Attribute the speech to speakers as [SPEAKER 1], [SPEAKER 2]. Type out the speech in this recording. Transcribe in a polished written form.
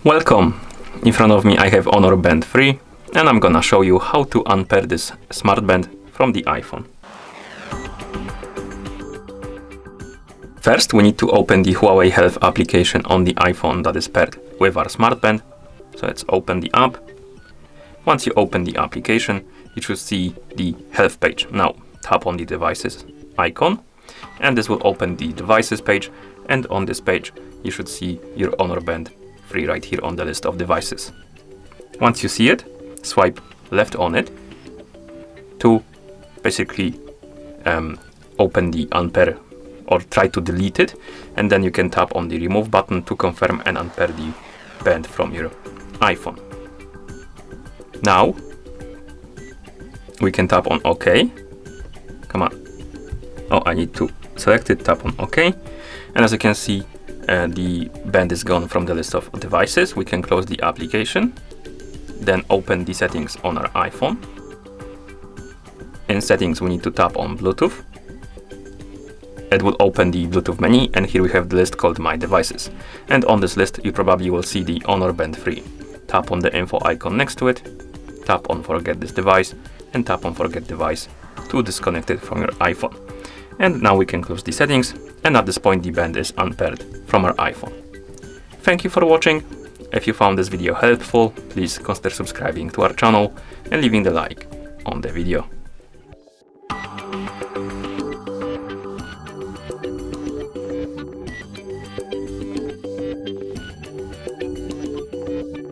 [SPEAKER 1] Welcome! In front of me I have Honor Band 3 and I'm gonna show you how to unpair this smart band from the iPhone. First we need to open the Huawei Health application on the iPhone that is paired with our smart band. So let's open the app. Once you open the application, you should see the health page. Now tap on the devices icon and this will open the devices page, and on this page you should see your Honor Band 3 right here on the list of devices. Once you see it, swipe left on it to basically open the unpair or try to delete it, and then you can tap on the remove button to confirm and unpair the band from your iPhone. Now we can tap on OK. Come on. Oh, I need to select it, tap on OK. And as you can see, the band is gone from the list of devices. We can close the application, then open the settings on our iPhone. In settings, we need to tap on Bluetooth. It will open the Bluetooth menu, and here we have the list called My Devices. And on this list, you probably will see the Honor Band 3. Tap on the info icon next to it, tap on Forget this device, and tap on Forget device to disconnect it from your iPhone. And now we can close the settings, and at this point the band is unpaired from our iPhone. Thank you for watching. If you found this video helpful, please consider subscribing to our channel and leaving the like on the video.